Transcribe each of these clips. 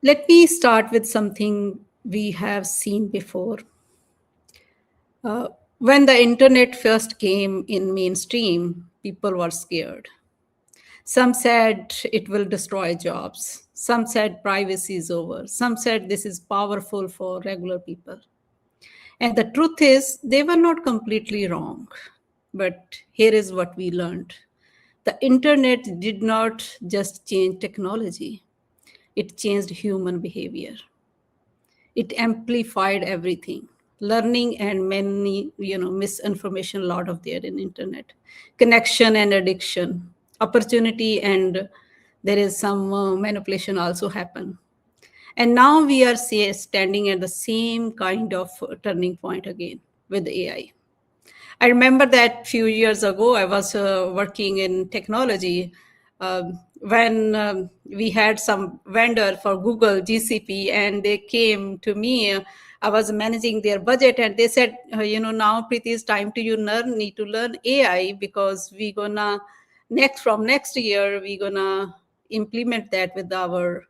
Let me start with something we have seen before. Uh, when the internet first came in mainstream, people were scared. Some said it will destroy jobs. Some said privacy is over. Some said this is powerful for regular people. And the truth is, they were not completely wrong. But here is what we learned: the internet did not just change technology, it changed human behavior. It amplified everything. Learning and many, misinformation, a lot of there in internet. Connection and addiction, opportunity, and there is some manipulation also happen. And now we are standing at the same kind of turning point again with AI. I remember that few years ago, I was working in technology when we had some vendor for Google GCP, and they came to me. I was managing their budget, and they said, now Preeti, it's time to need to learn AI because we gonna next year we gonna implement that with our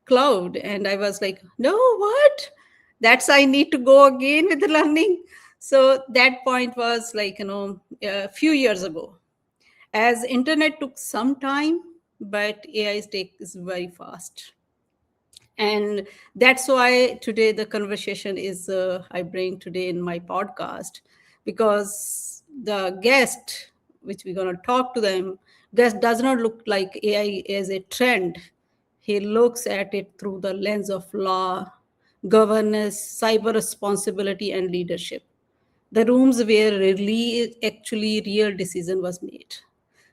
cloud. And I was like, no, what? That's I need to go again with the learning. So that point was like, a few years ago. As internet took some time, but AI's take is very fast. And that's why today the conversation is I bring today in my podcast, because the guest which we're going to talk to them, guest does not look like AI as a trend. He looks at it through the lens of law, governance, cyber responsibility, and leadership, the rooms where really actually real decision was made.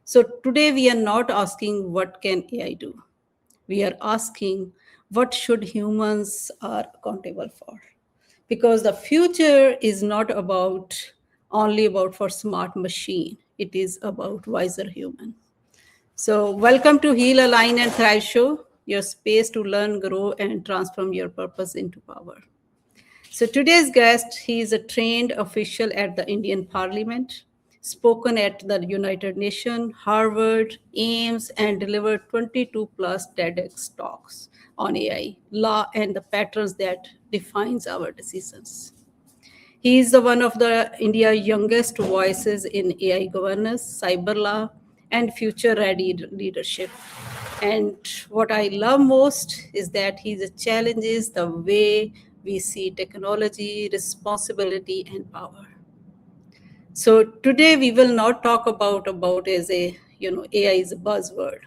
So today we are not asking what can AI do, we are asking what should humans are accountable for, because the future is not about only about for smart machine, it is about wiser human. So welcome to Heal, Align and Thrive show, your space to learn, grow and transform your purpose into power. So today's guest, he is a trained official at the Indian Parliament, spoken at the United Nations, Harvard, Ames, and delivered 22 plus TEDx talks on AI, law, and the patterns that defines our decisions. He is the one of the India youngest voices in AI governance, cyber law, and future-ready leadership. And what I love most is that he challenges the way we see technology, responsibility, and power. So today we will not talk about as a AI is a buzzword.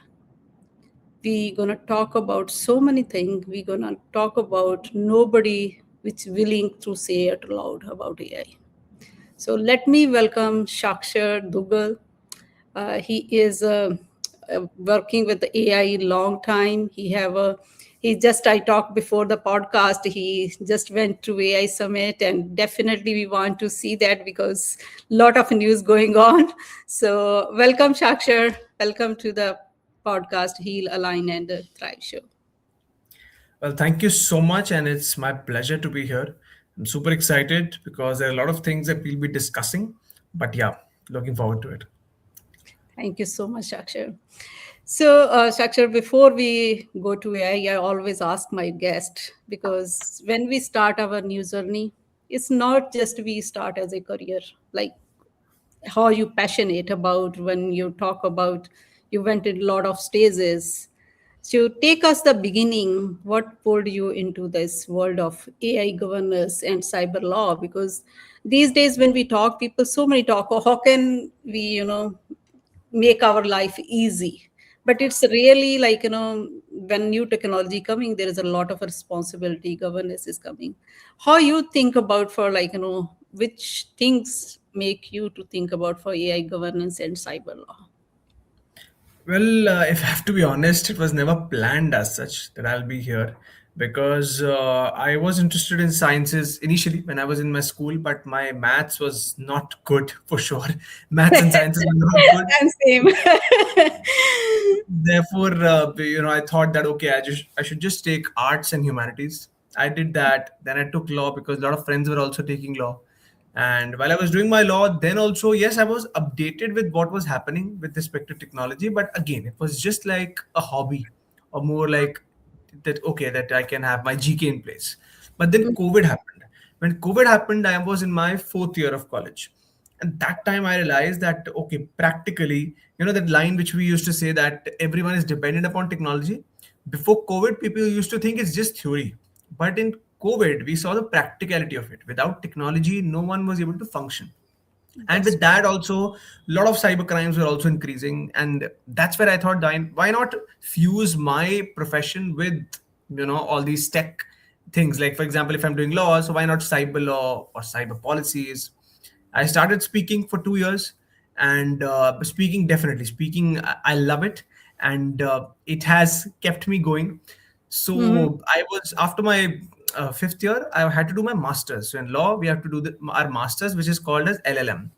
We're gonna talk about so many things. We're gonna talk about nobody which willing to say it loud about AI. So let me welcome Shakshar Dugal. He is working with the AI long time. He just I talked before the podcast. He just went to AI summit, and definitely we want to see that because a lot of news going on. So welcome, Shakshar. Welcome to the podcast Heal, Align, and Thrive show. Well, thank you so much, and it's my pleasure to be here. I'm super excited because there are a lot of things that we'll be discussing. But yeah, looking forward to it. Thank you so much, Shakshar. So, Shakshar, before we go to AI, I always ask my guest, because when we start our new journey, it's not just we start as a career, like how you passionate about when you talk about you went in a lot of stages. So take us the beginning. What pulled you into this world of AI governance and cyber law? Because these days when we talk, people so many talk, oh, how can we, make our life easy? But it's really like, when new technology coming, there is a lot of responsibility, governance is coming. How you think about for like, which things make you to think about for AI governance and cyber law? Well, if I have to be honest, it was never planned as such that I'll be here because I was interested in sciences initially when I was in my school, but my maths was not good for sure. Maths and sciences were not good. And same. Therefore, I thought that okay, I should just take arts and humanities. I did that. Then I took law because a lot of friends were also taking law. And while I was doing my law, then also yes, I was updated with what was happening with respect to technology. But again, it was just like a hobby, or more like that okay, that I can have my GK in place. But then COVID happened. When COVID happened, I was in my fourth year of college, and that time I realized that okay, practically, that line which we used to say that everyone is dependent upon technology. Before COVID, people used to think it's just theory, but in COVID, we saw the practicality of it. Without technology, no one was able to function, and That's with that also a lot of cyber crimes were also increasing, and that's where I thought, why not fuse my profession with all these tech things. Like for example, if I'm doing law, so why not cyber law or cyber policies. I started speaking for 2 years, and speaking, definitely speaking, I love it, and it has kept me going. mm-hmm. So I was, after my fifth year, I had to do my masters. So in law, we have to do our masters, which is called as LLM,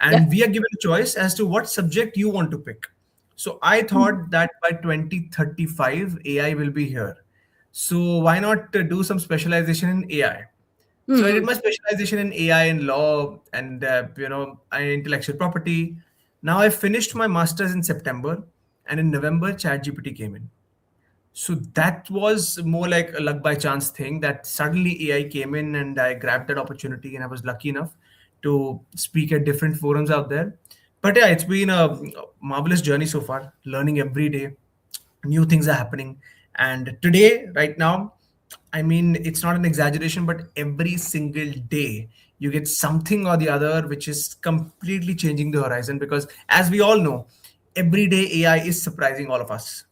Yeah. and we are given a choice as to what subject you want to pick. So I thought that by 2035, AI will be here. So why not do some specialization in AI? So I did Mm-hmm. my specialization in AI and law, and intellectual property. Now I finished my masters in September, and in November, ChatGPT came in. So that was more like a luck by chance thing, that suddenly AI came in and I grabbed that opportunity, and I was lucky enough to speak at different forums out there. But yeah, it's been a marvelous journey so far, learning every day. New things are happening. And today, right now, I mean, it's not an exaggeration, but every single day you get something or the other which is completely changing the horizon, because as we all know, every day AI is surprising all of us.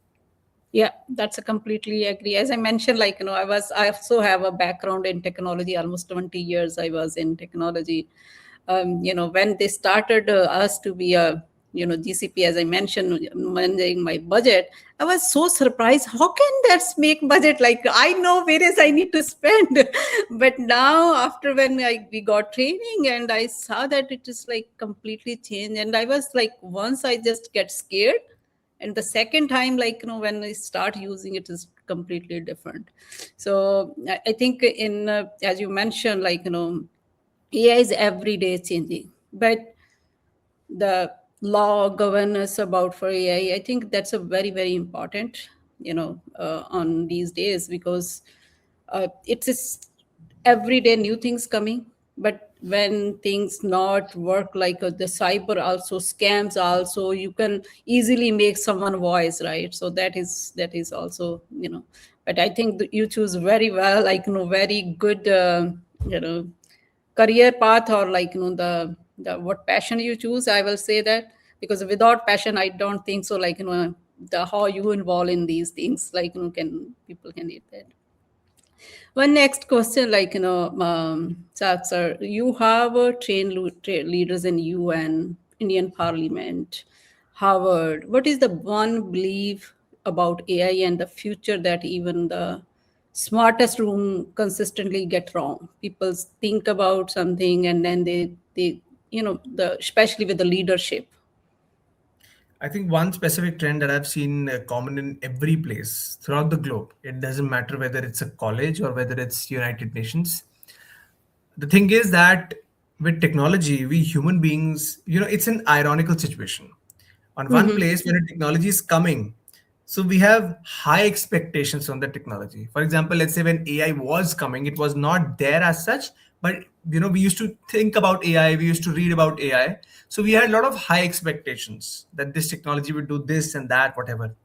Yeah, that's a completely agree. As I mentioned, like, I also have a background in technology. Almost 20 years I was in technology. When they started us to be a, GCP, as I mentioned, managing my budget, I was so surprised. How can that make budget? Like, I know where is I need to spend. But now, after when we got training and I saw that it is like completely changed, and I was like, once I just get scared, and the second time, like, when I start using it, is completely different. So I think in as you mentioned, like, AI is every day changing, but the law governance about for AI, I think that's a very, very important, on these days, because it is every day new things coming. But when things not work, like the cyber also scams also, you can easily make someone voice, right? So that is also, but I think that you choose very well, like, very good, you know career path, or like, the what passion you choose, I will say that, because without passion I don't think so, like, the how you involve in these things, like, can people can eat that. One next question, like, sir, you have trained leaders in UN, Indian Parliament, Harvard. What is the one belief about AI and the future that even the smartest room consistently get wrong? People think about something and then they the especially with the leadership. I think one specific trend that I've seen common in every place throughout the globe, it doesn't matter whether it's a college or whether it's United Nations. The thing is that with technology, we human beings, it's an ironical situation. On one Mm-hmm. place, when a technology is coming, so we have high expectations on the technology. For example, let's say when AI was coming, it was not there as such, but we used to think about AI, we used to read about AI, so we had a lot of high expectations that this technology would do this and that, whatever.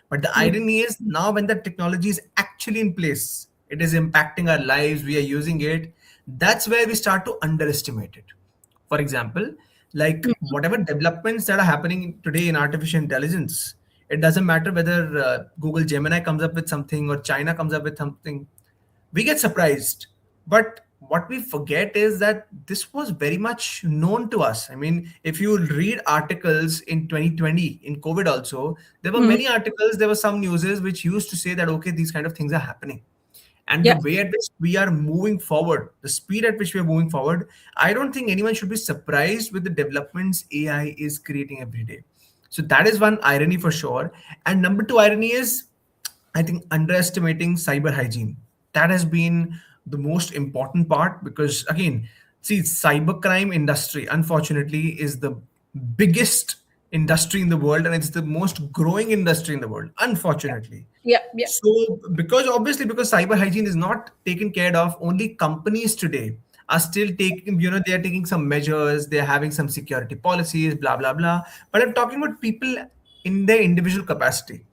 But the irony is, now when the technology is actually in place, it is impacting our lives, we are using it, that's where we start to underestimate it. For example, like whatever developments that are happening today in artificial intelligence, it doesn't matter whether Google Gemini comes up with something or China comes up with something, we get surprised. But what we forget is that this was very much known to us. I mean, if you read articles in 2020, in COVID also, there were Mm-hmm. many articles, there were some newses which used to say that, okay, these kind of things are happening. And the Yeah. way at which we are moving forward, the speed at which we are moving forward, I don't think anyone should be surprised with the developments AI is creating every day. So that is one irony for sure. And number two irony is, I think, underestimating cyber hygiene. That has been the most important part, because again, see, cybercrime industry unfortunately is the biggest industry in the world, and it's the most growing industry in the world, unfortunately. Yeah, yeah. So, because obviously, because cyber hygiene is not taken care of, only companies today are still taking, they are taking some measures, they're having some security policies, blah, blah, blah. But I'm talking about people in their individual capacity.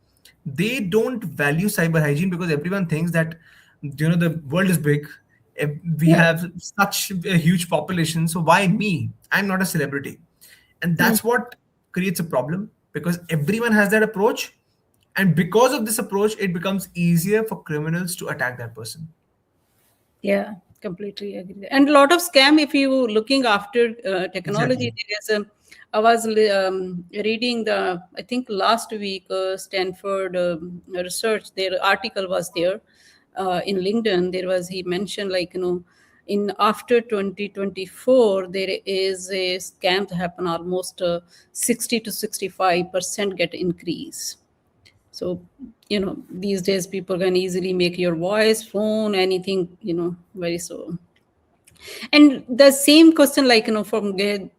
They don't value cyber hygiene because everyone thinks that, the world is big. We Yeah. have such a huge population. So, why me? I'm not a celebrity. And Hmm. that's what creates a problem because everyone has that approach, and because of this approach it becomes easier for criminals to attack that person. Yeah, completely agree. And a lot of scam, if you looking after technology, Exactly. there is a, I was reading the, I think last week, Stanford research, their article was there in LinkedIn. There was, he mentioned like, in after 2024, there is a scam to happen almost 60 to 65% get increase. So, these days people can easily make your voice, phone, anything, very so. And the same question, like, from get,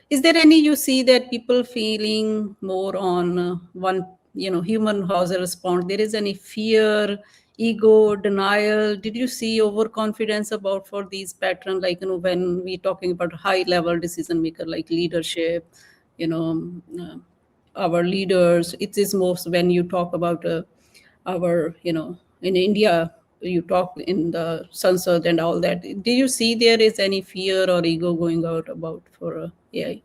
is there any you see that people feeling more on one, human house response? There is any fear, ego, denial? Did you see overconfidence about for these pattern? Like, when we talking about high level decision maker, like leadership, you know, uh, our leaders, it is most when you talk about our, in India, you talk in the Sansad and all that. Do you see there is any fear or ego going out about for AI?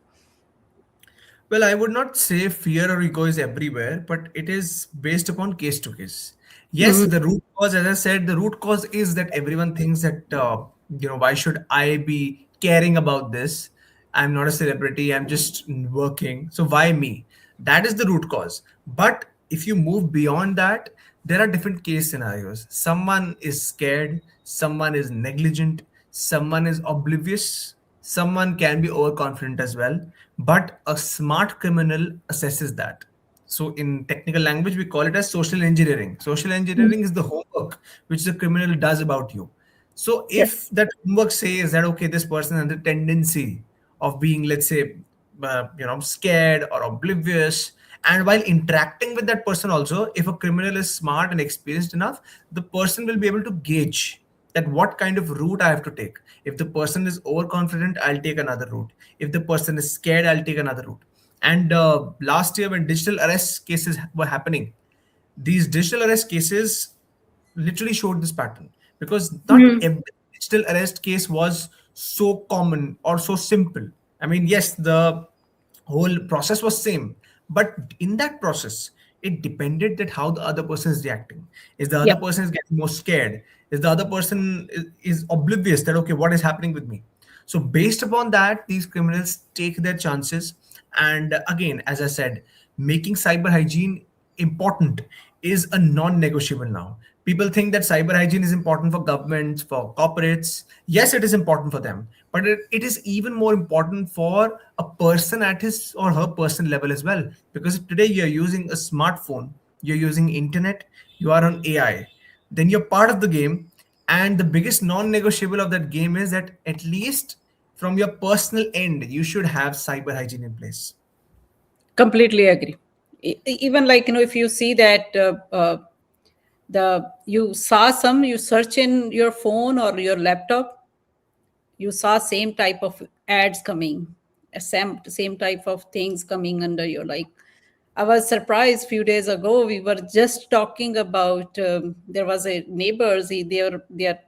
Well, I would not say fear or ego is everywhere, but it is based upon case to case. Yes, Mm. the root cause, as I said, the root cause is that everyone thinks that, why should I be caring about this? I'm not a celebrity, I'm just working. So why me? That is the root cause. But if you move beyond that, there are different case scenarios. Someone is scared, someone is negligent, someone is oblivious, someone can be overconfident as well, but a smart criminal assesses that. So, in technical language, we call it as social engineering. Social engineering is the homework which the criminal does about you. So, Yeah. if that homework says that, okay, this person has a tendency of being, let's say, scared or oblivious, and while interacting with that person, also, if a criminal is smart and experienced enough, the person will be able to gauge that what kind of route I have to take. If the person is overconfident, I'll take another route. If the person is scared, I'll take another route. And last year, when digital arrest cases were happening, these digital arrest cases literally showed this pattern because not Mm. every digital arrest case was so common or so simple. I mean, yes, the whole process was same, but in that process it depended that how the other person is reacting. Is the other Yeah. person is getting more scared? Is the other person is oblivious that, okay, what is happening with me? So based upon that, these criminals take their chances. And again, as I said, making cyber hygiene important is a non-negotiable now. People think that cyber hygiene is important for governments, for corporates. Yes, it is important for them, but it is even more important for a person at his or her personal level as well. Because if today you're using a smartphone, you're using internet, you are on AI, then you're part of the game. And the biggest non-negotiable of that game is that at least from your personal end, you should have cyber hygiene in place. Completely agree. Even like, if you see that the you saw some, you search in your phone or your laptop, you saw same type of ads coming, same type of things coming under your, like, I was surprised few days ago. We were just talking about there was a neighbors. They are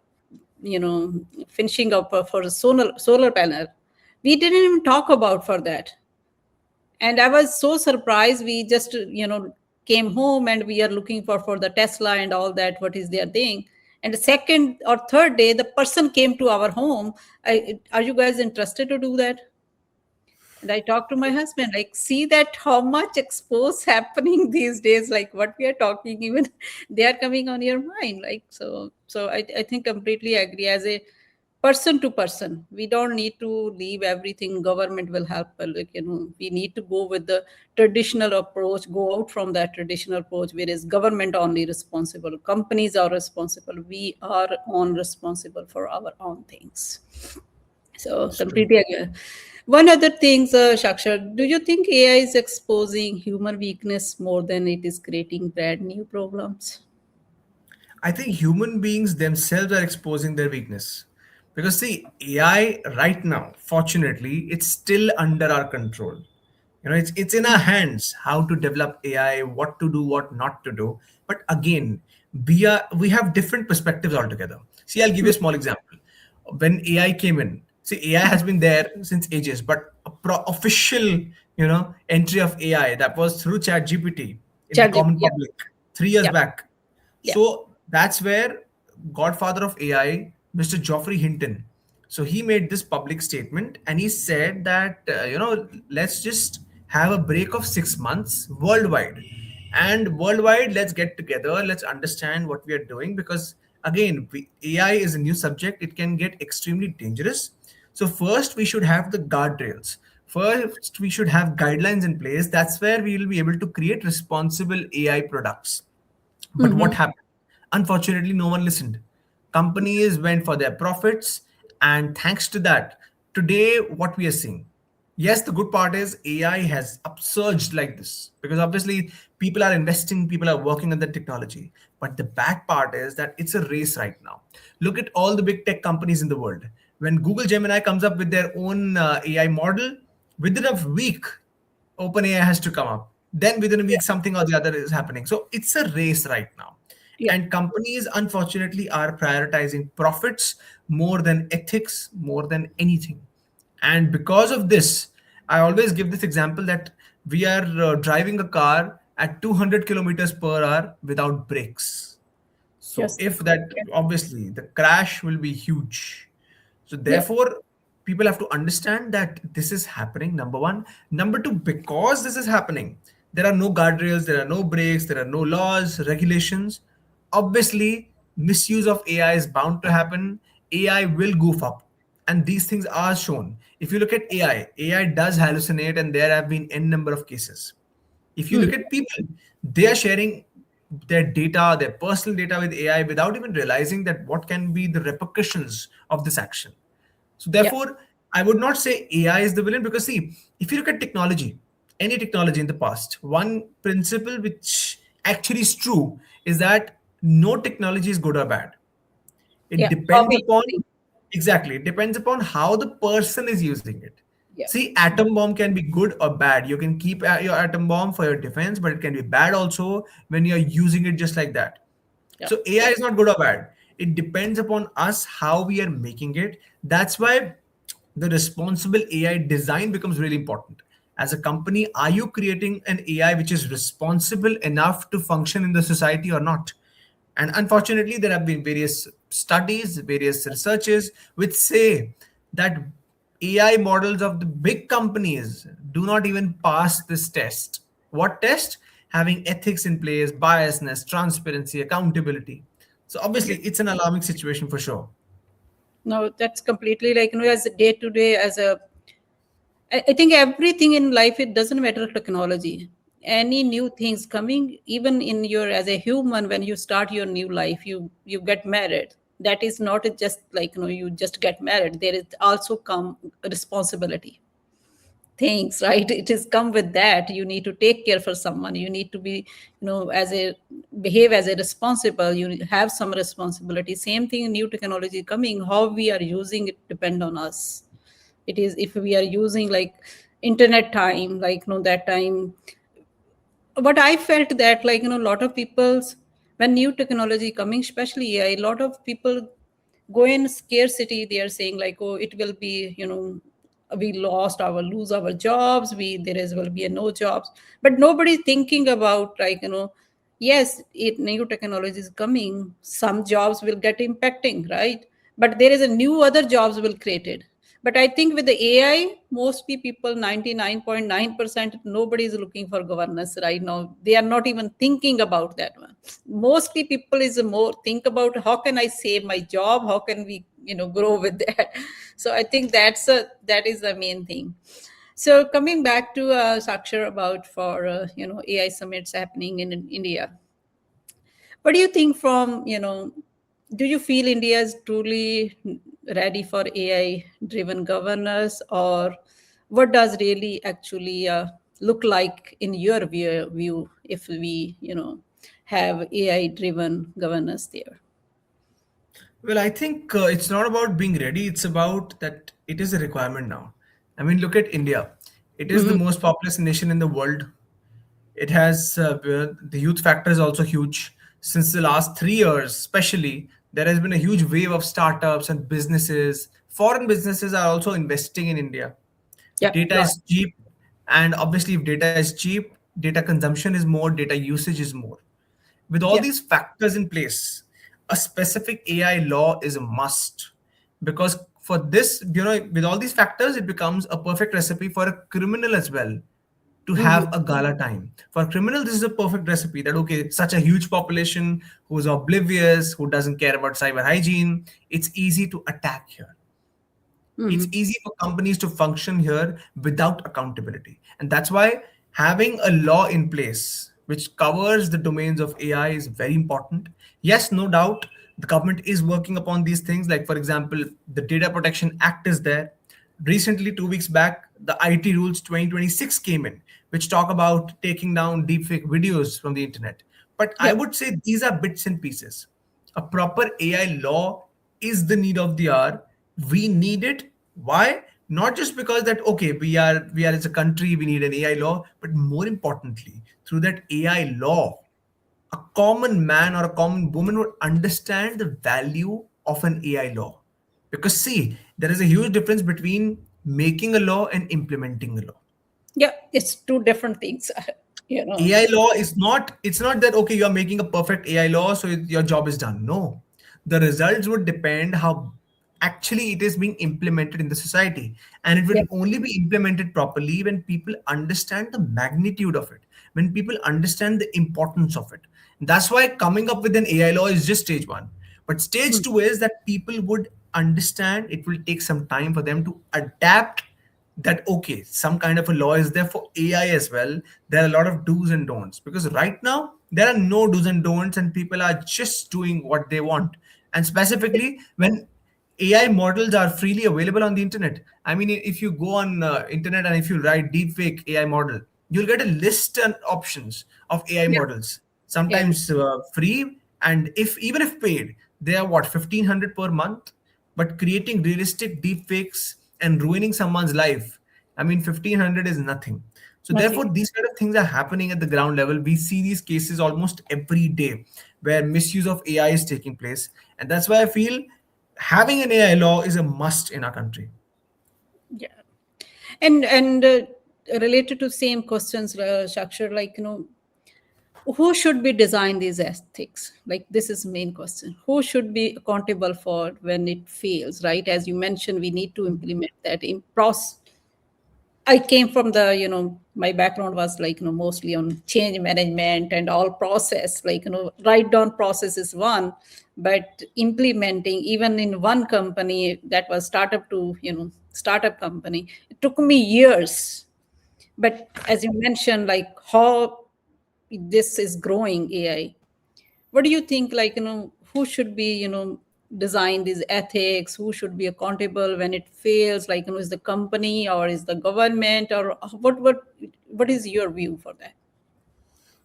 finishing up for a solar panel. We didn't even talk about for that, and I was so surprised. We just came home and we are looking for the Tesla and all that. What is their thing? And the second or third day, the person came to our home. Are you guys interested to do that? And I talked to my husband, like, see that how much expose happening these days, like what we are talking, even they are coming on your mind. Like, so I think completely agree. As a person to person, we don't need to leave everything. Government will help. Like, we need to go with the traditional approach, go out from that traditional approach, whereas government only responsible, companies are responsible, we are on responsible for our own things. So It's true. completely agree. One other thing, Shakshar, do you think AI is exposing human weakness more than it is creating brand new problems? I think human beings themselves are exposing their weakness. Because see, AI right now, fortunately, it's still under our control. It's in our hands how to develop AI, what to do, what not to do. But again, we have different perspectives altogether. See, I'll give you a small example. When AI came in, see, AI has been there since ages, but a official, entry of AI that was through ChatGPT in the ChatGPT, common yeah, public 3 years yeah, back. yeah. So that's where godfather of AI, Mr. Geoffrey Hinton. So he made this public statement and he said that, let's just have a break of 6 months worldwide. And worldwide, let's get together, let's understand what we are doing because, again, AI is a new subject, it can get extremely dangerous. So, first, we should have the guardrails. First, we should have guidelines in place. That's where we will be able to create responsible AI products. But what Mm-hmm. happened? Unfortunately, no one listened. Companies went for their profits, and thanks to that, today what we are seeing. Yes, the good part is AI has upsurged like this because obviously people are investing, people are working on the technology. But the bad part is that it's a race right now. Look at all the big tech companies in the world. When Google Gemini comes up with their own AI model, within a week, OpenAI has to come up. Then within a Yeah, week, something or the other is happening. So it's a race right now. yeah. And companies, unfortunately, are prioritizing profits more than ethics, more than anything. And because of this, I always give this example that we are driving a car at 200 kilometers per hour without brakes. So Yes, if that's right. that, Yeah, obviously the crash will be huge. So yeah. therefore, people have to understand that this is happening. Number one, number two, because this is happening, there are no guardrails, there are no brakes, there are no laws, regulations. Obviously, misuse of AI is bound to happen. AI will goof up, and these things are shown. If you look at AI does hallucinate, and there have been n number of cases. If you look Mhm. at people, they are sharing their data, their personal data with AI without even realizing that what can be the repercussions of this action. So Yeah, therefore, I would not say AI is the villain because see, if you look at technology, any technology in the past, one principle which actually is true is that no technology is good or bad. It yeah. How depends we upon, using? exactly, it depends upon how the person is using it. Yeah, See, atom bomb can be good or bad. You can keep your atom bomb for your defense, but it can be bad also when you're using it just like that. yeah, So AI is not good or bad. It depends upon us how we are making it. That's why the responsible AI design becomes really important. As a company, are you creating an AI which is responsible enough to function in the society or not? And unfortunately, there have been various studies, various researches which say that AI models of the big companies do not even pass this test. What test? Having ethics in place, biasness, transparency, accountability. So yeah. obviously, it's an alarming situation for sure. No, that's completely like, as a day to day, as a, I think everything in life, it doesn't matter technology. Any new things coming, even in your as a human, when you start your new life, you get married. That is not just like, you just get married. There is also come responsibility things, right? It is come with that. You need to take care for someone. You need to be, as a behave as a responsible. You have some responsibility. Same thing, new technology coming. How we are using it depend on us. It is, if we are using like internet time, like, that time, but I felt that, like, a lot of people's, when new technology coming, especially AI, a lot of people go in scarcity. They are saying like, oh, it will be, we lost our lose our jobs, we there is will be a no jobs. But nobody thinking about, like, yes, it new technology is coming, some jobs will get impacting, right? But there is a new other jobs will created. But I think with the AI, mostly people, 99.9%, nobody is looking for governance right now. They are not even thinking about that one. Mostly people is more think about how can I save my job, how can we, grow with that. So I think that is the main thing. So coming back to Sakshar, about for AI summits happening in India, what do you think from, do you feel India is truly ready for AI driven governance, or what does really actually look like in your view if we, have AI driven governance there? Well, I think it's not about being ready, it's about that it is a requirement now. I mean, look at India. It is the Mhm. most populous nation in the world. It has the youth factor is also huge. Since the last 3 years, especially, there has been a huge wave of startups and businesses. Foreign businesses are also investing in India. Yeah, Data lot. is cheap, and obviously, if data is cheap, data consumption is more, data usage is more. With all Yeah. these factors in place, a specific AI law is a must, because for this, with all these factors, it becomes a perfect recipe for a criminal as well to have Mhm. a gala time. For a criminal, this is a perfect recipe that, okay, such a huge population who's oblivious, who doesn't care about cyber hygiene, it's easy to attack here. It's Mhm. easy for companies to function here without accountability. And that's why having a law in place which covers the domains of AI is very important. Yes, no doubt, the government is working upon these things. Like, for example, the Data Protection Act is there. Recently, 2 weeks back, the IT Rules 2026 came in, which talk about taking down deepfake videos from the internet. But I Yeah. would say these are bits and pieces. A proper AI law is the need of the hour. We need it. Why? Not just because that, okay, we are as a country, we need an AI law, but more importantly, through that AI law, a common man or a common woman would understand the value of an AI law. Because see, there is a huge difference between making a law and implementing a law. Yeah, it's two different things. you know AI law is not, it's not that, okay, you're making a perfect AI law, so your job is done. No. The results would depend how actually it is being implemented in the society. And it yeah. will only be implemented properly when people understand the magnitude of it, when people understand the importance of it. That's why coming up with an AI law is just stage one. But stage Mhm. two is that people would understand, it will take some time for them to adapt that, okay, some kind of a law is there for AI as well. There are a lot of do's and don'ts, because right now there are no do's and don'ts and people are just doing what they want. And specifically when AI models are freely available on the internet. I mean, if you go on internet and if you write deepfake AI model, you'll get a list and options of AI Yeah. models, Yeah. sometimes free, and if even if paid, they are what, 1500 per month. But creating realistic deepfakes and ruining someone's life, I mean, 1500 is nothing. So Nothing. therefore, these kind of things are happening at the ground level. We see these cases almost every day where misuse of AI is taking place. And that's why I feel having an AI law is a must in our country. Yeah. And related to same questions, Shakshar, who should be design these ethics? Like this is main question. Who should be accountable for when it fails? Right, as you mentioned, we need to implement that in process. I came from my background was mostly on change management and all process. Write down process is one, but implementing even in one company that was startup to startup company, it took me years. But as you mentioned, like how this is growing AI, what do you think, who should be design these ethics, who should be accountable when it fails, is the company or is the government, or what is your view for that?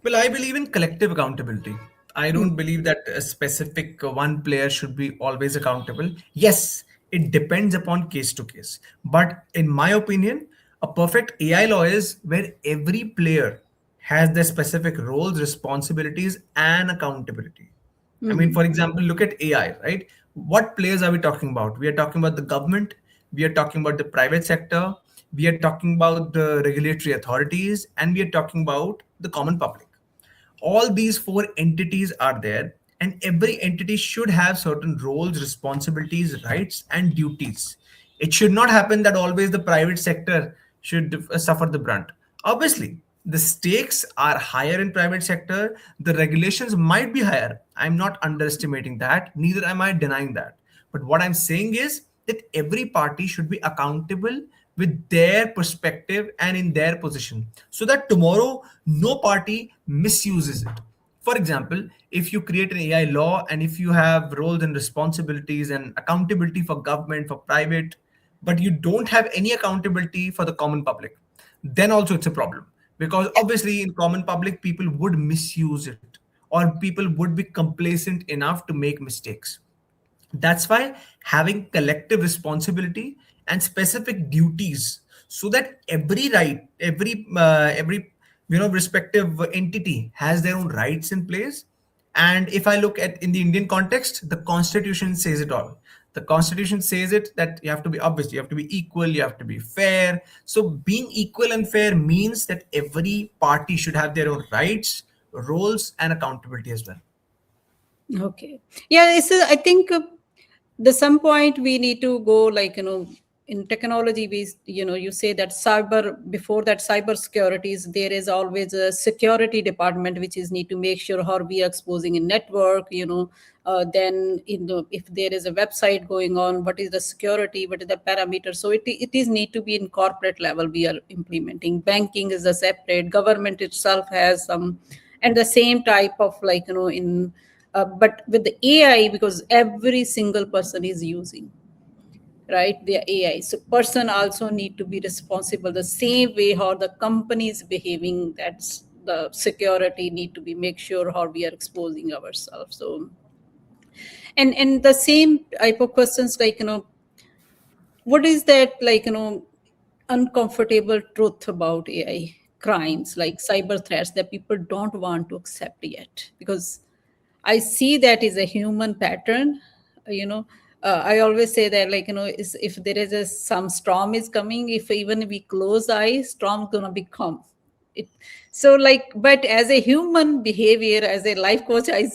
Well, I believe in collective accountability. I Mm. don't believe that a specific one player should be always accountable. Yes, it depends upon case to case. But in my opinion, a perfect AI law is where every player has their specific roles, responsibilities, and accountability. I mean, Mhm. for example, look at AI, right? What players are we talking about? We are talking about the government, we are talking about the private sector, we are talking about the regulatory authorities, and we are talking about the common public. All these four entities are there, and every entity should have certain roles, responsibilities, rights, and duties. It should not happen that always the private sector should suffer the brunt. Obviously, the stakes are higher in private sector, the regulations might be higher. I'm not underestimating that, neither am I denying that. But what I'm saying is that every party should be accountable with their perspective and in their position, so that tomorrow no party misuses it. For example, if you create an AI law and if you have roles and responsibilities and accountability for government, for private, but you don't have any accountability for the common public, then also it's a problem. Because obviously, in common public, people would misuse it, or people would be complacent enough to make mistakes. That's why having collective responsibility and specific duties, so that every respective entity has their own rights in place. And if I look at in the Indian context, the constitution says it all. The constitution says it that you have to be, obviously you have to be equal, you have to be fair. So being equal and fair means that every party should have their own rights, roles, and accountability as well. Okay. Yeah, I think the some point we need to go, like, in technology, you say that before that cyber securities, there is always a security department, which is need to make sure how we are exposing in network, then if there is a website going on, what is the security, what is the parameter. So it is need to be in corporate level we are implementing. Banking is a separate, government itself has some, and the same type of, like, in but with the AI, because every single person is using, right, the AI. So person also need to be responsible the same way how the company is behaving. That's the security need to be make sure how we are exposing ourselves. So and the same type of questions, like, what is that, like, uncomfortable truth about AI crimes, like cyber threats, that people don't want to accept yet? Because I see that is a human pattern. You know, I always say that, like, if there is some storm is coming, if even we close eyes, storm gonna become. It, so, like, but as a human behavior, as a life coach, I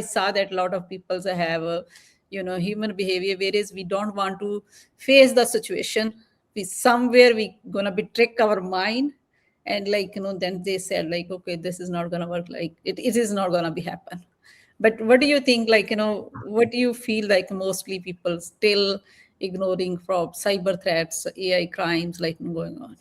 saw that a lot of people have a, human behavior, whereas we don't want to face the situation. We somewhere we gonna be trick our mind, and, like, then they said, like, okay, this is not gonna work, like it is not gonna be happen. But what do you think, like, what do you feel like mostly people still ignoring from cyber threats, AI crimes, like, going on?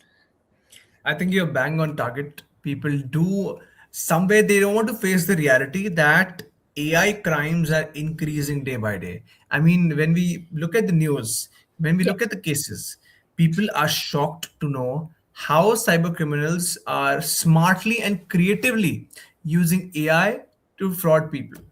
I think you're bang on target. People do somewhere they don't want to face the reality that AI crimes are increasing day by day. I mean, when we look at the news, when we Yeah. look at the cases, people are shocked to know how cyber criminals are smartly and creatively using AI to fraud people,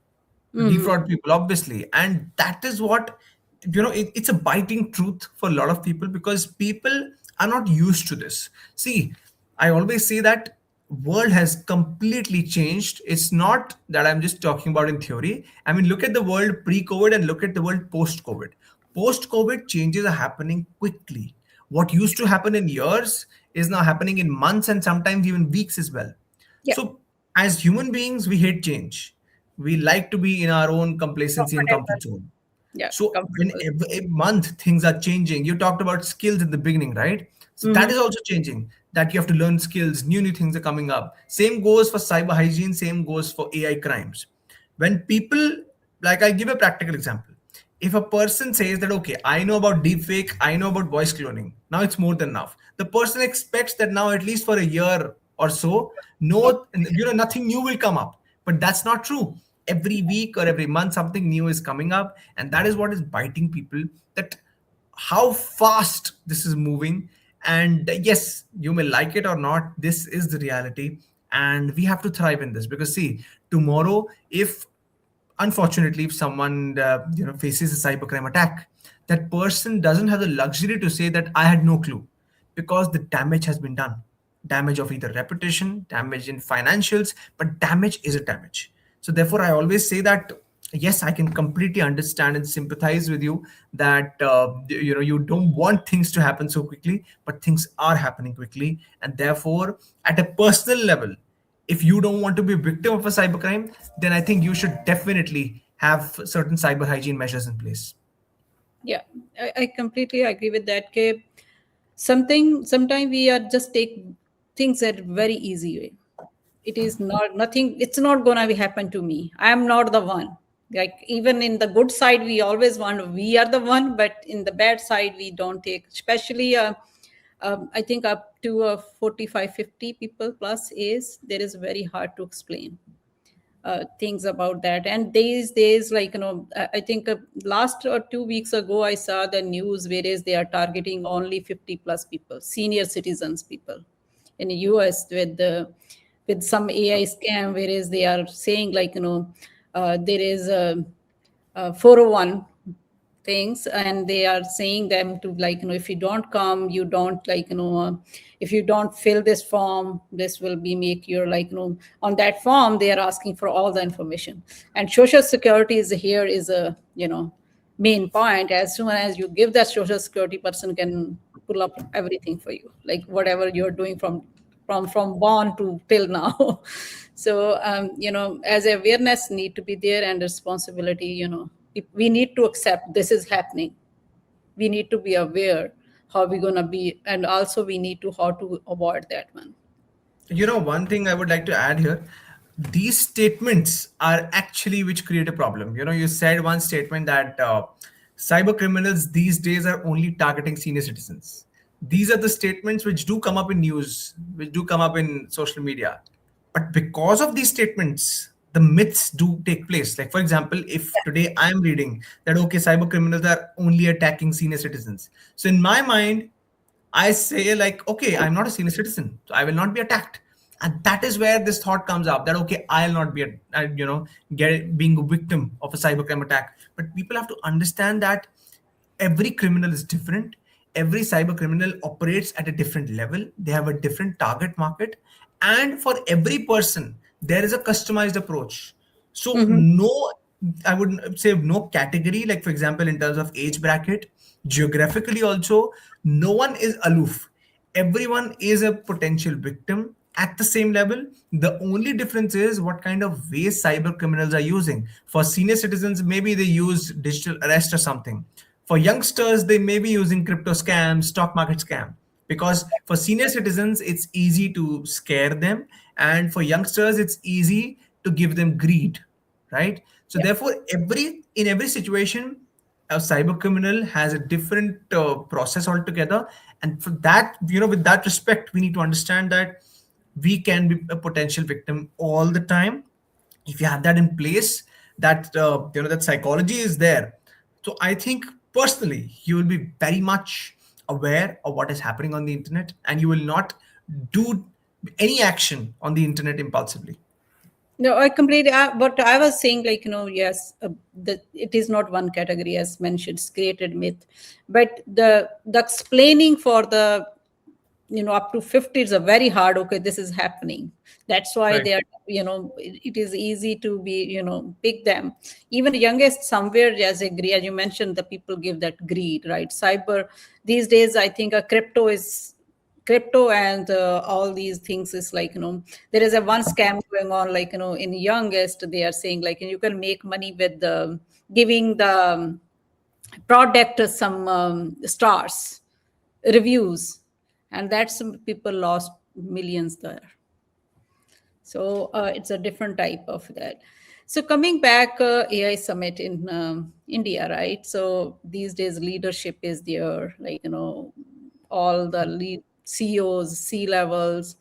to Hmm. defraud people, obviously. And that is what, it's a biting truth for a lot of people, because people are not used to this. See, I always say that world has completely changed. It's not that I'm just talking about in theory. I mean, look at the world pre-COVID and look at the world post-COVID. Post-COVID changes are happening quickly. What used to happen in years is now happening in months and sometimes even weeks as well. Yeah. So, as human beings, we hate change. We like to be in our own complacency and Comfortable. comfort zone. Yeah, So when comfortable. every month things are changing, you talked about skills in the beginning, right? So that Hmm. is also changing. That you have to learn skills, new things are coming up. Same goes for cyber hygiene. Same goes for AI crimes. When people, like, I give a practical example. If a person says that, okay, I know about deepfake, I know about voice cloning, now it's more than enough. The person expects that now, at least for a year or so, no, nothing new will come up. But that's not true. Every week or every month, something new is coming up, and that is what is biting people. That how fast this is moving. And yes, you may like it or not, this is the reality, and we have to thrive in this. Because see, tomorrow, if unfortunately if someone faces a cybercrime attack, that person doesn't have the luxury to say that I had no clue, because the damage has been done. Damage of either reputation, damage in financials, but damage is a damage. So therefore I always say that yes, I can completely understand and sympathize with you that you don't want things to happen so quickly, but things are happening quickly. And therefore, at a personal level, if you don't want to be a victim of a cybercrime, then I think you should definitely have certain cyber hygiene measures in place. Yeah, I completely agree with that. Okay, sometimes we are just take things at very easy way. It is not nothing. It's not gonna be happen to me. I am not the one. Like, even in the good side, we always want we are the one, but in the bad side, we don't take. Especially, I think up to 45, 50 people plus is there is very hard to explain. things about that. And these days, like, I think last or 2 weeks ago, I saw the news whereas they are targeting only 50 plus people, senior citizens people in the US with some AI scam, whereas they are saying like, there is a 401 things, and they are saying them to like, if you don't come, you don't like, if you don't fill this form, this will be make your like, on that form they are asking for all the information. And social security is here is a, main point. As soon as you give that social security, person can pull up everything for you, like whatever you're doing from born to till now. So as awareness need to be there and responsibility, if we need to accept this is happening, we need to be aware how we're going to be, and also we need to how to avoid that one. One thing I would like to add here, these statements are actually which create a problem. You said one statement that cyber criminals these days are only targeting senior citizens. These are the statements which do come up in news, which do come up in social media. But because of these statements, the myths do take place. Like, for example, if today I am reading that, okay, cyber criminals are only attacking senior citizens. So in my mind, I say like, okay, I'm not a senior citizen, so I will not be attacked. And that is where this thought comes up that, okay, I'll not be, get being a victim of a cybercrime attack. But people have to understand that every criminal is different. Every cyber criminal operates at a different level. They have a different target market. And for every person, there is a customized approach. So Hmm. no, I would say no category, like for example, in terms of age bracket, geographically also, no one is aloof. Everyone is a potential victim at the same level. The only difference is what kind of ways cyber criminals are using. For senior citizens, maybe they use digital arrest or something. For youngsters, they may be using crypto scams, stock market scam. Because for senior citizens, it's easy to scare them, and for youngsters, it's easy to give them greed, right? So Yeah. therefore, every situation, a cyber criminal has a different process altogether. And for that, with that respect, we need to understand that we can be a potential victim all the time. If you have that in place, that that psychology is there. So I think personally, you will be very much aware of what is happening on the internet, and you will not do any action on the internet impulsively. No, I completely. What I was saying, like, yes, it is not one category as mentioned, it's created myth, but the explaining for the, up to 50 is a very hard. Okay, this is happening. That's why Right. they are. It is easy to be, pick them. Even youngest somewhere, as agree as you mentioned, the people give that greed, right? Cyber these days, I think a crypto and all these things is like, there is a one scam going on, like, in youngest they are saying like you can make money with the giving the product some stars reviews, and that's some people lost millions there. So it's a different type of that. So coming back, AI summit in India, right? So these days leadership is there, like, all the lead CEOs, C levels,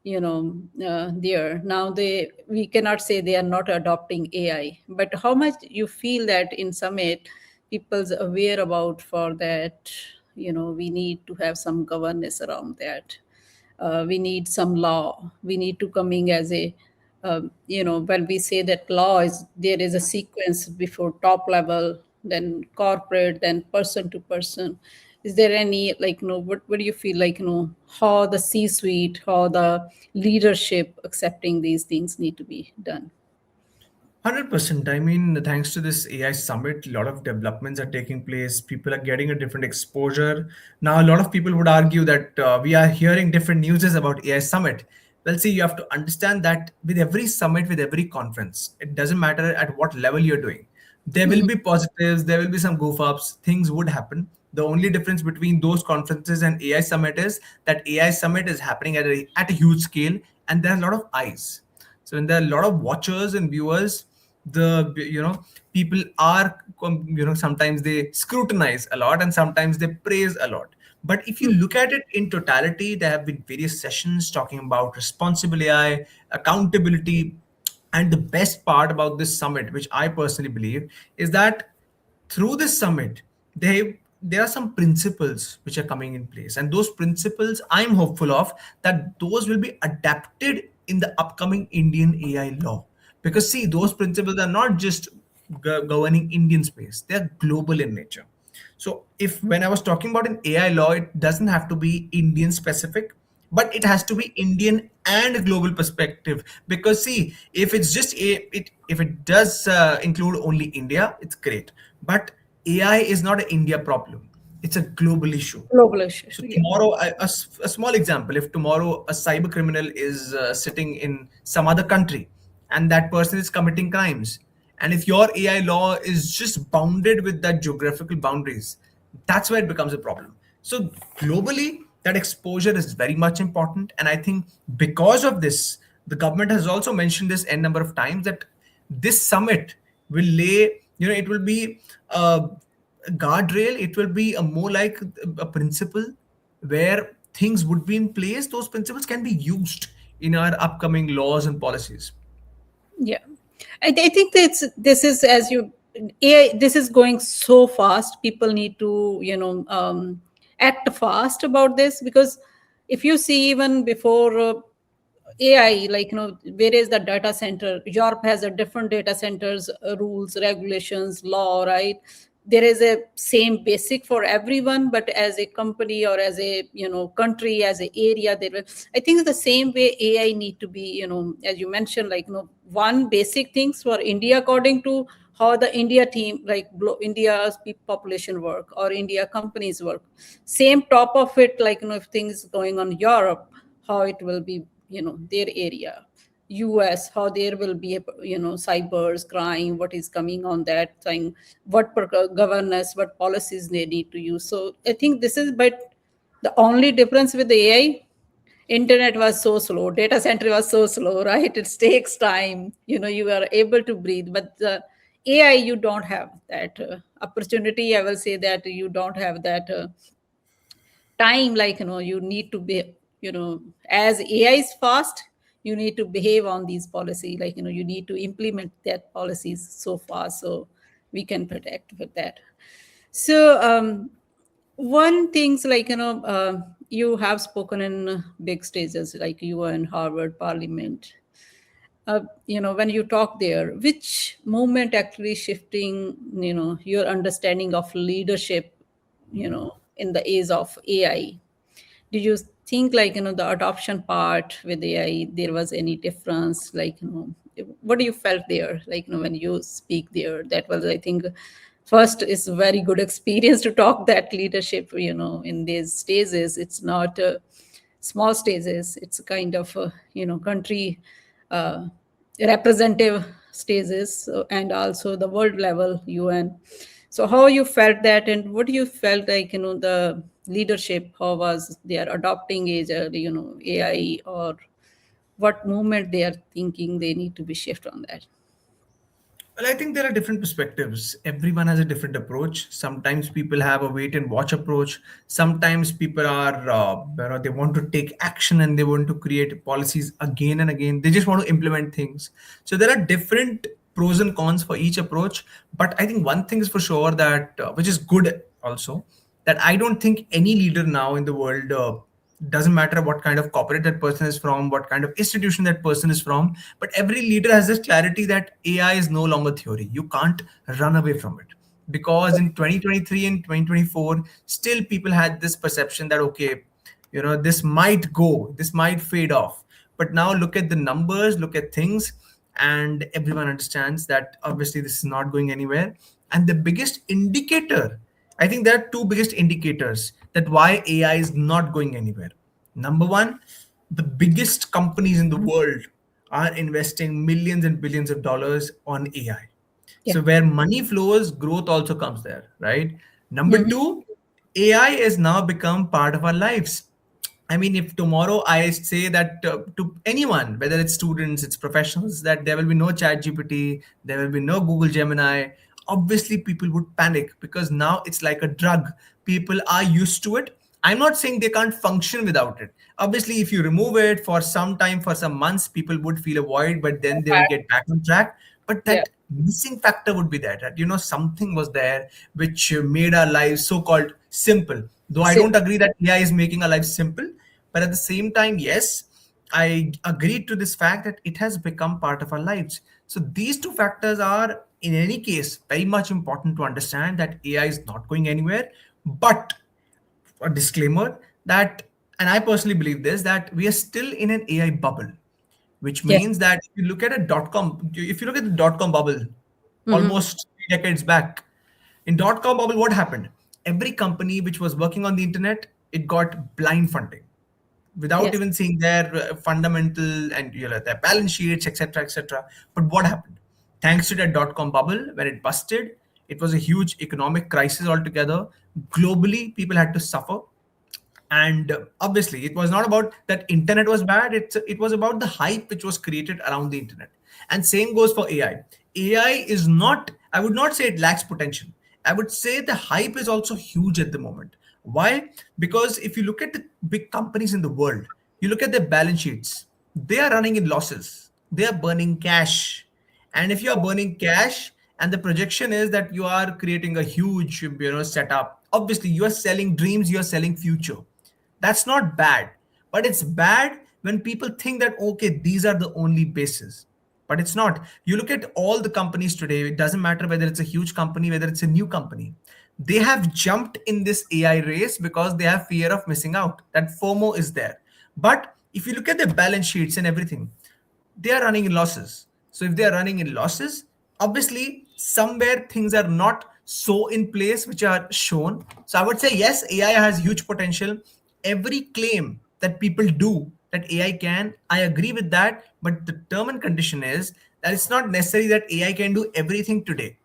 there. Now we cannot say they are not adopting AI, but how much you feel that in summit people's aware about for that, we need to have some governance around that. We need some law, we need to coming as a, when we say that law is there is a sequence before top level, then corporate, then person to person. Is there any like, what do you feel like, how the C suite, how the leadership accepting these things need to be done? 100%. I mean, thanks to this AI summit, a lot of developments are taking place. People are getting a different exposure. Now, a lot of people would argue that we are hearing different newses about AI summit. Well, see, you have to understand that with every summit, with every conference, it doesn't matter at what level you're doing. There will Mhm. be positives, there will be some goof ups, things would happen. The only difference between those conferences and AI summit is that AI summit is happening at a huge scale, and there are a lot of eyes. So when there are a lot of watchers and viewers, the people are sometimes they scrutinize a lot and sometimes they praise a lot. But if you look at it in totality, there have been various sessions talking about responsible AI, accountability. And the best part about this summit, which I personally believe, is that through this summit, there are some principles which are coming in place. And those principles, I'm hopeful of that those will be adapted in the upcoming Indian AI law. Because see, those principles are not just governing Indian space, they're global in nature. So if when I was talking about an AI law, it doesn't have to be Indian specific, but it has to be Indian and global perspective. Because see, if it's just if it does include only India, it's great. But AI is not an India problem; it's a global issue. Global issue. So Yeah. tomorrow, a small example: if tomorrow a cyber criminal is sitting in some other country, and that person is committing crimes, and if your AI law is just bounded with that geographical boundaries, that's where it becomes a problem. So globally, that exposure is very much important, and I think because of this, the government has also mentioned this n number of times that this summit will lay, it will be a guardrail. It will be a more like a principle where things would be in place. Those principles can be used in our upcoming laws and policies. Yeah, I think this is as you AI. This is going so fast. People need to act fast about this, because if you see even before AI, like where is the data center? Europe has a different data centers, rules, regulations, law, right? There is a same basic for everyone, but as a company or as a country, as a area, there will, I think the same way AI need to be, as you mentioned, like one basic things for India according to how the India team, like India's population work or India companies work. Same top of it, like if things going on Europe, how it will be, their area. US, how there will be, cybers crime, what is coming on that thing, what governance, what policies they need to use. So I think this is, but the only difference with the AI, internet was so slow, data center was so slow, right? It takes time, you are able to breathe, but the AI, you don't have that opportunity. I will say that you don't have that time, like you need to be, as AI is fast, you need to behave on these policy, like you need to implement that policies so fast, so we can protect with that. So one things, like you have spoken in big stages like UN, Harvard, Parliament. When you talk there, which movement actually shifting, your understanding of leadership, in the age of AI? Do you think, like the adoption part with AI, there was any difference, like what do you felt there, like when you speak there? That was, I think, first is very good experience to talk that leadership, in these stages. It's not small stages, it's a kind of country uh, representative stages, and also the world level UN. So how you felt that, and what you felt like, the leadership, how was they are adopting age, AI, or what movement they are thinking they need to be shift on that? Well, I think there are different perspectives. Everyone has a different approach. Sometimes people have a wait and watch approach. Sometimes people are, they want to take action and they want to create policies again and again. They just want to implement things. So there are different pros and cons for each approach. But I think one thing is for sure that, which is good also, that I don't think any leader now in the world, doesn't matter what kind of corporate that person is from, what kind of institution that person is from, but every leader has this clarity that AI is no longer theory. You can't run away from it. Because in 2023 and 2024, still people had this perception that, okay, this might go, this might fade off. But now look at the numbers, look at things, and everyone understands that obviously this is not going anywhere. And the biggest indicator, I think there are two biggest indicators that why AI is not going anywhere. Number one, the biggest companies in the world are investing millions and billions of dollars on AI. Yeah. So where money flows, growth also comes there, right? Number Mhm. two, AI has now become part of our lives. I mean, if tomorrow I say that to anyone, whether it's students, it's professionals, that there will be no chat GPT, there will be no Google Gemini, obviously people would panic because now it's like a drug. People are used to it. I'm not saying they can't function without it. Obviously, if you remove it for some time, for some months, people would feel a void, but then they will get back on track. But Yeah. that missing factor would be there, that something was there which made our lives so-called simple. Though I Same. don't agree that AI is making our lives simple, but at the same time, yes, I agree to this fact that it has become part of our lives. So these two factors are, in any case, very much important to understand that AI is not going anywhere. But a disclaimer that, and I personally believe this, that we are still in an AI bubble, which Yeah. means that if you look at a dot com, if you look at the dot com bubble, Hmm. almost 3 decades back, in dot com bubble, what happened? Every company which was working on the internet, it got blind funding without Yes. even seeing their fundamental and their balance sheets, etc., etc. But what happened? Thanks to that dot com bubble, when it busted, it was a huge economic crisis altogether. Globally, people had to suffer, and obviously it was not about that internet was bad, it was about the hype which was created around the internet. And same goes for AI is not, I would not say it lacks potential, I would say the hype is also huge at the moment. Why? Because if you look at the big companies in the world, you look at their balance sheets, they are running in losses, they are burning cash. And if you are burning cash, and the projection is that you are creating a huge setup, obviously you are selling dreams, you are selling future. That's not bad, but it's bad when people think that okay, these are the only bases. But it's not. You look at all the companies today, it doesn't matter whether it's a huge company, whether it's a new company, they have jumped in this AI race because they have fear of missing out. That FOMO is there. But if you look at their balance sheets and everything, they are running in losses. So if they are running in losses, obviously somewhere things are not so in place which are shown. So I would say yes, AI has huge potential. Every claim that people do that AI can, I agree with that. But the term and condition is that it's not necessary that AI can do everything today.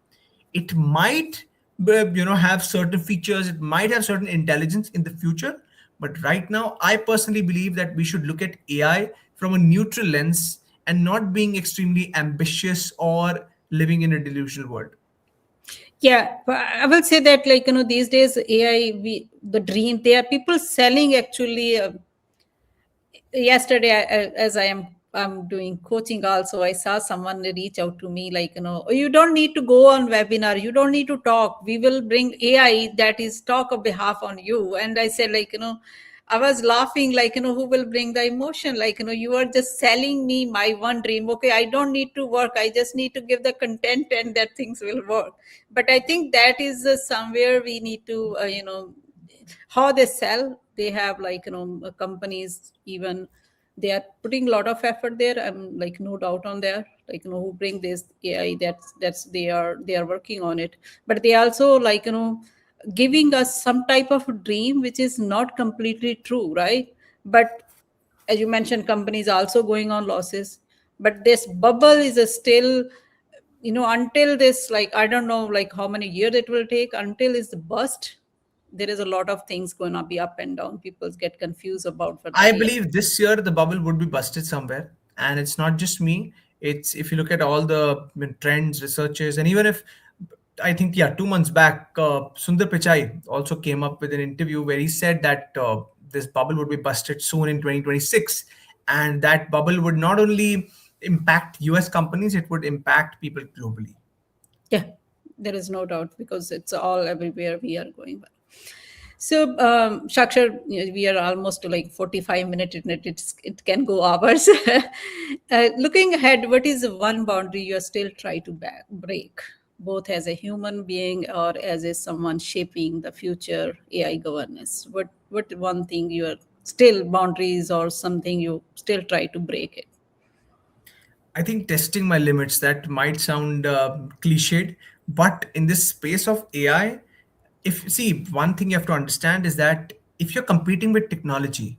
It might have certain features, it might have certain intelligence in the future, but right now I personally believe that we should look at AI from a neutral lens and not being extremely ambitious or living in a delusional world. Yeah, but I will say that, like, these days AI, the dream, there are people selling actually. Yesterday, as I'm doing coaching also, I saw someone reach out to me like, "Oh, you don't need to go on webinar, you don't need to talk, we will bring AI that is talk on behalf on you." And I said, like, I was laughing, like, who will bring the emotion? Like, you are just selling me my one dream. Okay, I don't need to work, I just need to give the content and that things will work. But I think that is somewhere we need to how they sell. They have, like, companies, even they are putting a lot of effort there. I'm like, no doubt on there, like, who bring this AI, that's they are working on it. But they also, like, giving us some type of dream which is not completely true, right? But as you mentioned, companies also going on losses. But this bubble is a still, until this, like, I don't know, like, how many years it will take until it's bust. There is a lot of things going to be up and down. People get confused about what the I AI. believe this year the bubble would be busted somewhere, and it's not just me. It's, if you look at all the trends, researchers, and even if I think, yeah, 2 months back, Sundar Pichai also came up with an interview where he said that this bubble would be busted soon in 2026, and that bubble would not only impact US companies, it would impact people globally. Yeah, there is no doubt, because it's all everywhere we are going by. So, Shakshar, we are almost to like 45 minutes in it. It can go hours. Looking ahead, what is the one boundary you are still trying to break, both as a human being or as a someone shaping the future AI governance? What one thing you are still boundaries, or something you still try to break it? I think testing my limits, that might sound cliched, but in this space of AI, if see, one thing you have to understand is that if you're competing with technology,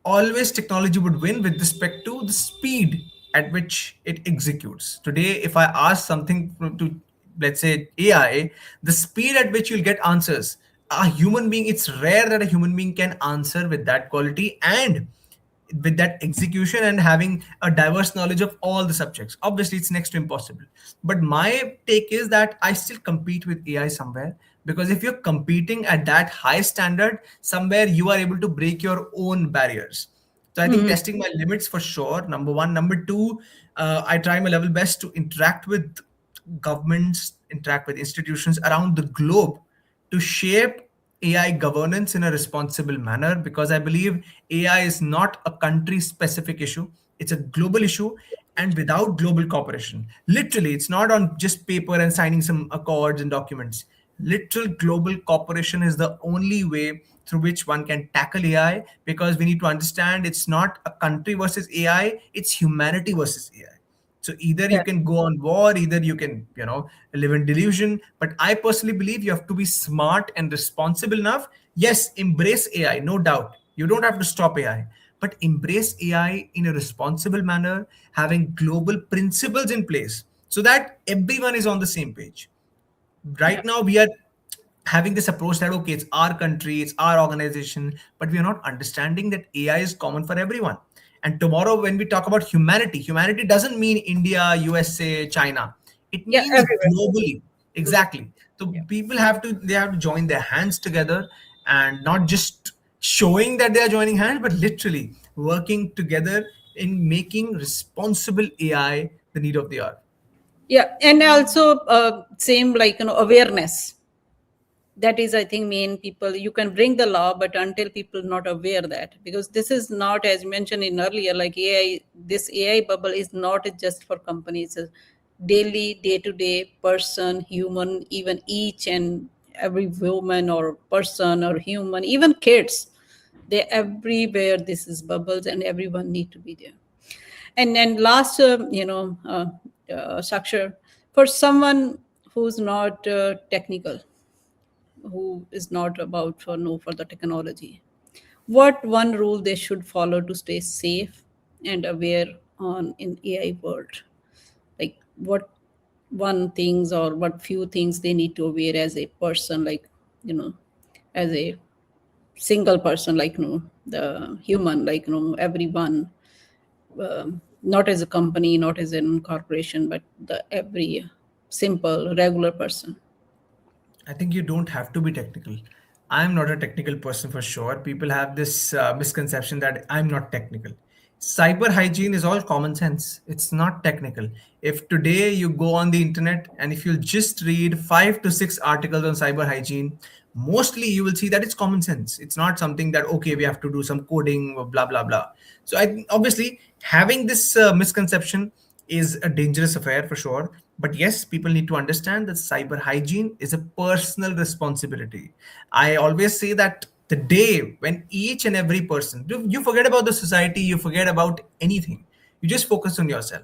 always technology would win with respect to the speed at which it executes. Today, if I ask something to, let's say, AI, the speed at which you'll get answers, a human being, it's rare that a human being can answer with that quality. And with that execution and having a diverse knowledge of all the subjects. Obviously, it's next to impossible. But my take is that I still compete with AI somewhere, because if you're competing at that high standard, somewhere you are able to break your own barriers. So I think Mhm. testing my limits for sure. Number one. Number two, I try my level best to interact with governments, interact with institutions around the globe to shape AI governance in a responsible manner, because I believe AI is not a country specific issue, it's a global issue. And without global cooperation, literally, it's not on just paper and signing some accords and documents. Literal global cooperation is the only way through which one can tackle AI, because we need to understand it's not a country versus AI, it's humanity versus AI. So either you Yeah. can go on war, either you can, live in delusion. But I personally believe you have to be smart and responsible enough. Yes, embrace AI, no doubt. You don't have to stop AI, but embrace AI in a responsible manner, having global principles in place so that everyone is on the same page. Yeah. Right now we are having this approach that okay, it's our country, it's our organization, but we are not understanding that AI is common for everyone. And tomorrow when we talk about humanity, humanity doesn't mean India, USA, China, it Yeah. means Everywhere. globally. Exactly. So Yeah. people have to, they have to join their hands together, and not just showing that they are joining hands, but literally working together in making responsible AI the need of the hour. Yeah. And also, same like, awareness. That is, I think, main. People, you can bring the law, but until people not aware that, because this is not, as mentioned in earlier, like AI, this AI bubble is not just for companies. It's a daily, day to day person, human, even each and every woman or person or human, even kids, they everywhere, this is bubbles, and everyone need to be there. And then last, Shakshar, for someone who's not technical, who is not about for know for the technology, what one rule they should follow to stay safe and aware on in AI world? Like what one things or what few things they need to aware as a person, like, as a single person, like, the human, like, everyone, not as a company, not as a corporation, but the every simple regular person. I think you don't have to be technical. I'm not a technical person for sure. People have this misconception that I'm not technical. Cyber hygiene is all common sense. It's not technical. If today you go on the internet and if you just read 5 to 6 articles on cyber hygiene, mostly you will see that it's common sense. It's not something that, okay, we have to do some coding or blah, blah, blah. So I obviously having this misconception is a dangerous affair for sure. But yes, people need to understand that cyber hygiene is a personal responsibility. I always say that the day when each and every person, you forget about the society, you forget about anything, you just focus on yourself,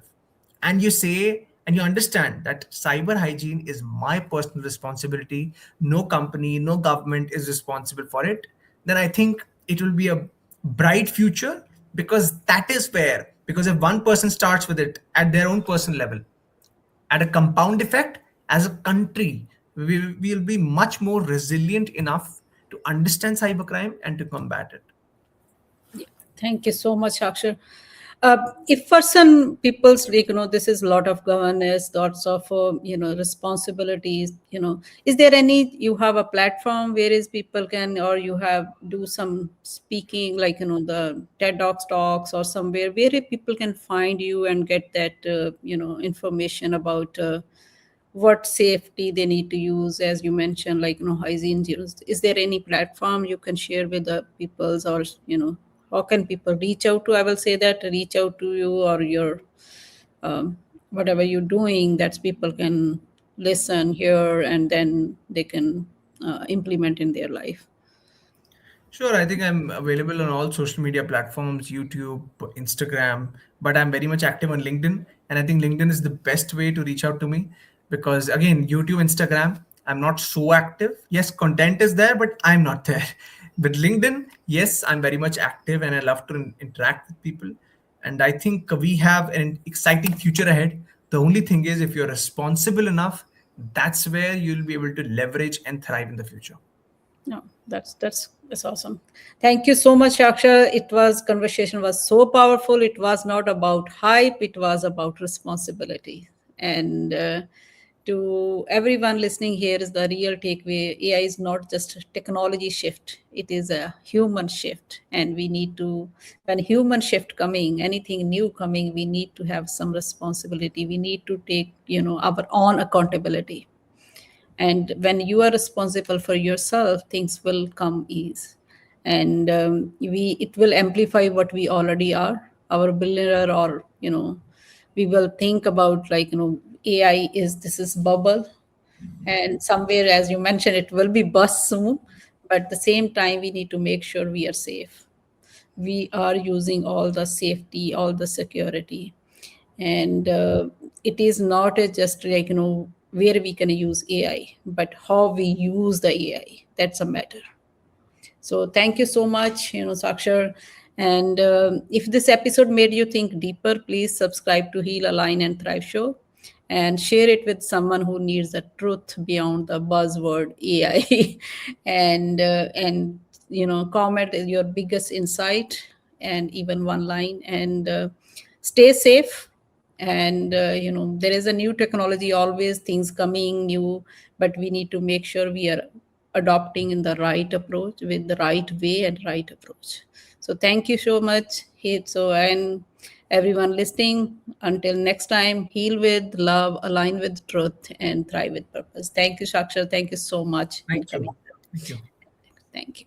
and you say and you understand that cyber hygiene is my personal responsibility, no company, no government is responsible for it, then I think it will be a bright future. Because that is where, because if one person starts with it at their own personal level, at a compound effect, as a country, we will be much more resilient enough to understand cybercrime and to combat it. Yeah. Thank you so much, Akshar. If for some people's, like, this is a lot of governance, lots of responsibilities. Is there any, you have a platform where is people can, or you have do some speaking, like, the TED talks or somewhere where people can find you and get that information about what safety they need to use, as you mentioned, like, hygiene. Is there any platform you can share with the peoples, or how can people reach out to, I will say that, reach out to you, or your whatever you're doing, that people can listen, hear, and then they can implement in their life? Sure, I think I'm available on all social media platforms, YouTube, Instagram, but I'm very much active on LinkedIn. And I think LinkedIn is the best way to reach out to me, because, again, YouTube, Instagram, I'm not so active. Yes, content is there, but I'm not there. But LinkedIn, yes, I'm very much active and I love to interact with people. And I think we have an exciting future ahead. The only thing is, if you're responsible enough, that's where you'll be able to leverage and thrive in the future. No, that's awesome. Thank you so much, Shakshar. It was conversation was so powerful. It was not about hype. It was about responsibility. And to everyone listening here is the real takeaway. AI is not just a technology shift. It is a human shift, and we need to when human shift coming, anything new coming, we need to have some responsibility. We need to take our own accountability, and when you are responsible for yourself, things will come ease, and we it will amplify what we already are, our billionaire, or we will think about like AI is this is bubble, and somewhere, as you mentioned, it will be bust soon, but at the same time we need to make sure we are safe, we are using all the safety, all the security, and it is not just like where we can use AI, but how we use the AI. That's a matter. So thank you so much, Sakshar. And if this episode made you think deeper, please subscribe to Heal, Align, and Thrive Show, and share it with someone who needs the truth beyond the buzzword AI. And comment your biggest insight and even one line. And stay safe. And there is a new technology, always things coming new, but we need to make sure we are adopting in the right approach, with the right way and right approach. So thank you so much. So, and everyone listening, until next time, heal with love, align with truth, and thrive with purpose. Thank you, Shakshar. Thank you so much in Thank you. coming. Thank you. Thank you.